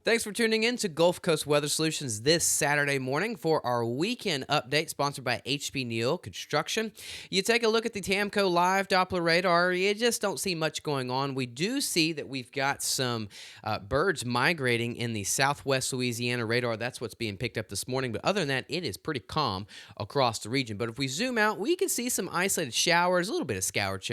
Thanks for tuning in to Gulf Coast Weather Solutions this Saturday morning for our weekend update sponsored by HB Neal Construction. You take a look at the Tamco Live Doppler radar, you just don't see much going on. We do see that we've got some birds migrating in the southwest Louisiana radar. That's what's being picked up this morning. But other than that, it is pretty calm across the region. But if we zoom out, we can see some isolated showers, a little bit of scattered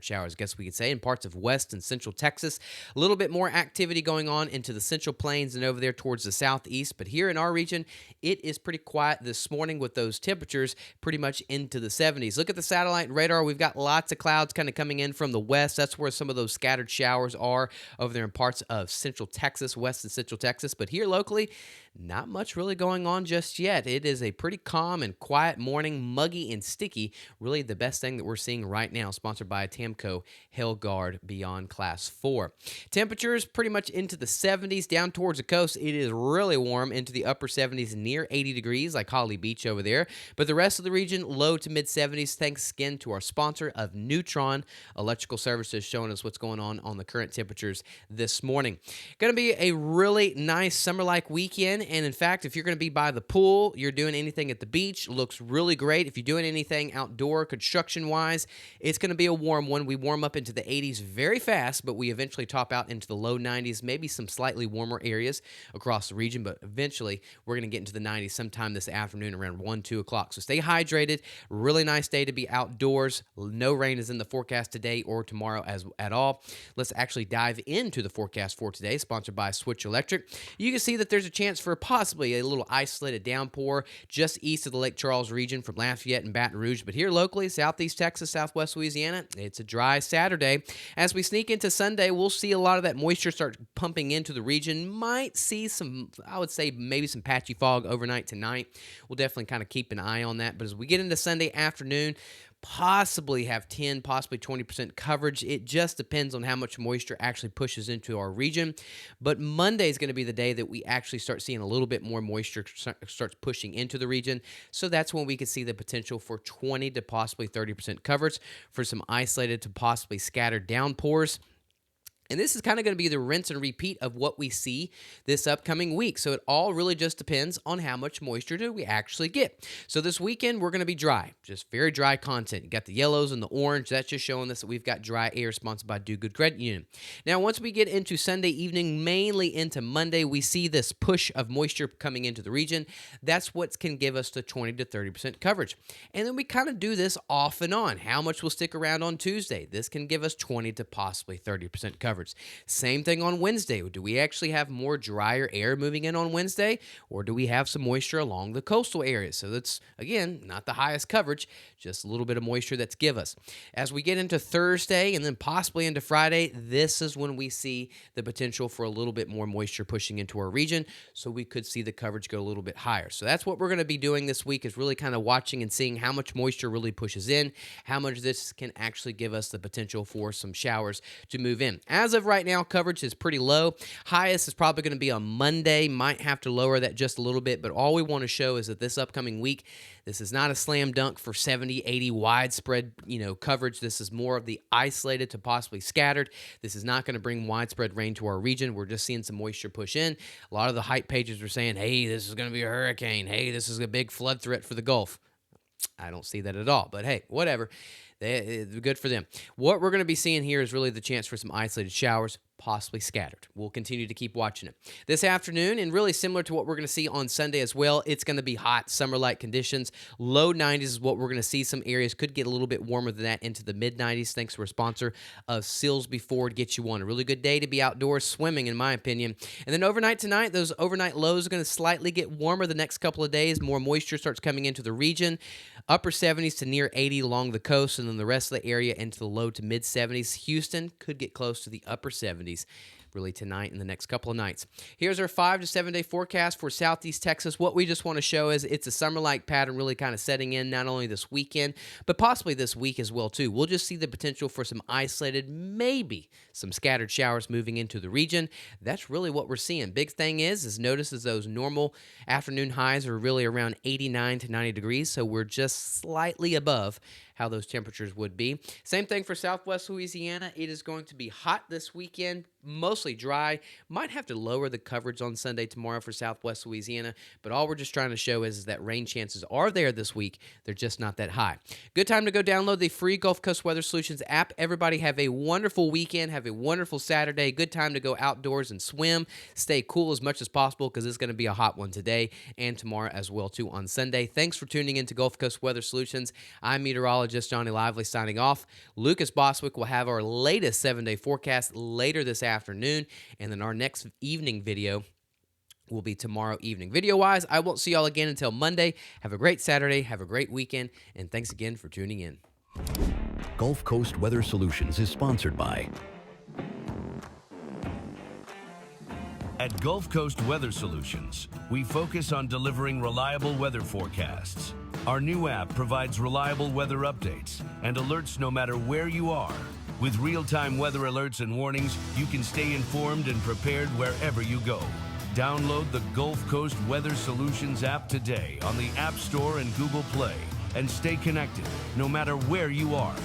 showers, I guess we could say, in parts of west and central Texas. A little bit more activity going on into the central plains and over there towards the southeast. But here in our region, it is pretty quiet this morning with those temperatures pretty much into the 70s. Look at the satellite radar. We've got lots of clouds kind of coming in from the west. That's where some of those scattered showers are over there in parts of central Texas, west and central Texas. But here locally, not much really going on just yet. It is a pretty calm and quiet morning, muggy and sticky. Really the best thing that we're seeing right now, sponsored by Tamco Hellguard Beyond Class 4. Temperatures pretty much into the 70s. Down towards the coast, it is really warm into the upper 70s, near 80 degrees, like Holly Beach over there. But the rest of the region, low to mid 70s, thanks again to our sponsor of Neutron Electrical Services, showing us what's going on the current temperatures this morning. Going to be a really nice summer-like weekend. And in fact, if you're going to be by the pool, you're doing anything at the beach, looks really great. If you're doing anything outdoor construction-wise, it's going to be a warm one. We warm up into the 80s very fast, but we eventually top out into the low 90s, maybe some slightly warmer areas across the region, but eventually we're going to get into the 90s sometime this afternoon around 1, 2 o'clock. So stay hydrated. Really nice day to be outdoors. No rain is in the forecast today or tomorrow at all. Let's actually dive into the forecast for today, sponsored by Switch Electric. You can see that there's a chance for possibly a little isolated downpour just east of the Lake Charles region from Lafayette and Baton Rouge. But here locally, southeast Texas, southwest Louisiana, it's a dry Saturday. As we sneak into Sunday, we'll see a lot of that moisture start pumping into the region. Might see some, I would say, maybe some patchy fog overnight tonight. We'll definitely kind of keep an eye on that. But as we get into Sunday afternoon, possibly have 10, possibly 20% coverage. It just depends on how much moisture actually pushes into our region. But Monday is going to be the day that we actually start seeing a little bit more moisture starts pushing into the region. So that's when we could see the potential for 20 to possibly 30% coverage for some isolated to possibly scattered downpours. And this is kind of going to be the rinse and repeat of what we see this upcoming week. So it all really just depends on how much moisture do we actually get. So this weekend, we're going to be dry, just very dry content. You got the yellows and the orange. That's just showing us that we've got dry air, sponsored by Do Good Credit Union. Now, once we get into Sunday evening, mainly into Monday, we see this push of moisture coming into the region. That's what can give us the 20 to 30% coverage. And then we kind of do this off and on. How much will stick around on Tuesday? This can give us 20 to possibly 30% coverage. Same thing on Wednesday. Do we actually have more drier air moving in on Wednesday, or do we have some moisture along the coastal areas? So that's, again, not the highest coverage, just a little bit of moisture that's give us. As we get into Thursday and then possibly into Friday, this is when we see the potential for a little bit more moisture pushing into our region, so we could see the coverage go a little bit higher. So that's what we're going to be doing this week, is really kind of watching and seeing how much moisture really pushes in, how much this can actually give us the potential for some showers to move in. As of right now, coverage is pretty low. Highest is probably going to be on Monday. Might have to lower that just a little bit, but all we want to show is that this upcoming week, this is not a slam dunk for 70, 80 widespread, coverage. This is more of the isolated to possibly scattered. This is not going to bring widespread rain to our region. We're just seeing some moisture push in. A lot of the hype pages are saying, hey, this is going to be a hurricane. Hey, this is a big flood threat for the Gulf. I don't see that at all, but hey, whatever. Good for them. What we're going to be seeing here is really the chance for some isolated showers, possibly scattered. We'll continue to keep watching it. This afternoon, and really similar to what we're going to see on Sunday as well, it's going to be hot, summer-like conditions. Low 90s is what we're going to see. Some areas could get a little bit warmer than that, into the mid-90s, thanks to our sponsor of Silsby Ford. Get you on a really good day to be outdoors swimming, in my opinion. And then overnight tonight, those overnight lows are going to slightly get warmer the next couple of days. More moisture starts coming into the region. Upper 70s to near 80 along the coast, and then the rest of the area into the low to mid 70s. Houston could get close to the upper 70s really tonight and the next couple of nights. Here's our 5 to 7 day forecast for Southeast Texas. What we just want to show is it's a summer-like pattern really kind of setting in not only this weekend, but possibly this week as well too. We'll just see the potential for some isolated, maybe some scattered showers moving into the region. That's really what we're seeing. Big thing is notice as those normal afternoon highs are really around 89 to 90 degrees, so we're just slightly above how those temperatures would be. Same thing for Southwest Louisiana. It is going to be hot this weekend, mostly dry. Might have to lower the coverage on Sunday tomorrow for Southwest Louisiana, but all we're just trying to show is that rain chances are there this week. They're just not that high. Good time to go download the free Gulf Coast Weather Solutions app. Everybody have a wonderful weekend. Have a wonderful Saturday. Good time to go outdoors and swim. Stay cool as much as possible because it's going to be a hot one today and tomorrow as well too on Sunday. Thanks for tuning in to Gulf Coast Weather Solutions. I'm meteorologist Johnny Lively signing off. Lucas Boswick will have our latest 7-day forecast later this afternoon, and then our next evening video will be tomorrow evening. Video-wise, I won't see y'all again until Monday. Have a great Saturday. Have a great weekend, and thanks again for tuning in. Gulf Coast Weather Solutions is sponsored by. At Gulf Coast Weather Solutions, we focus on delivering reliable weather forecasts. Our new app provides reliable weather updates and alerts no matter where you are. With real-time weather alerts and warnings, you can stay informed and prepared wherever you go. Download the Gulf Coast Weather Solutions app today on the App Store and Google Play and stay connected no matter where you are.